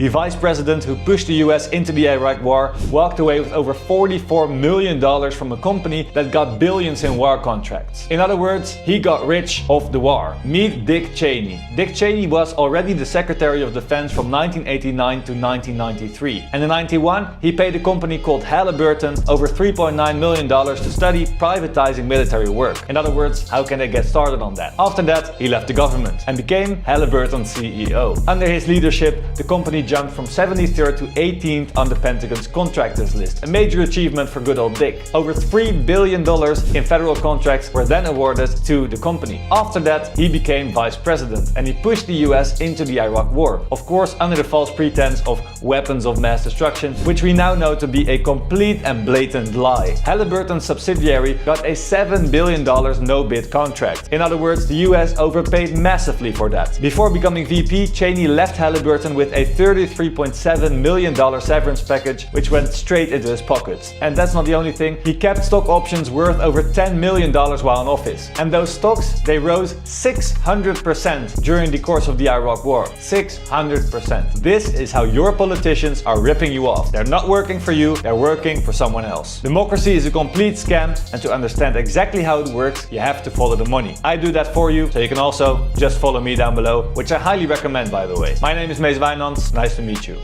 the vice president who pushed the US into the Iraq War walked away with over $44 million from a company that got billions in war contracts. In other words, he got rich off the war. Meet Dick Cheney. Dick Cheney was already the Secretary of Defense from 1989 to 1993. And in 1991, he paid a company called Halliburton over $3.9 million to study privatizing military work. In other words, how can they get started on that? After that, he left the government and became Halliburton's CEO. Under his leadership, the company jumped from 73rd to 18th on the Pentagon's contractors list, a major achievement for good old Dick. Over $3 billion in federal contracts were then awarded to the company. After that, he became vice president and he pushed the US into the Iraq War. Of course, under the false pretense of weapons of mass destruction, which we now know to be a complete and blatant lie. Halliburton's subsidiary got a $7 billion no-bid contract. In other words, the US overpaid massively for that. Before becoming VP, Cheney left Halliburton with a $33.7 million severance package, which went straight into his pockets. And that's not the only thing. He kept stock options worth over $10 million while in office. And those stocks, they rose 600% during the course of the Iraq War. 600%. This is how your politicians are ripping you off. They're not working for you, they're working for someone else. Democracy is a complete scam, and to understand exactly how it works, you have to follow the money. I do that for you, so you can also just follow me down below, which I highly recommend, by the way. My name is Mees Wijnands, nice to meet you.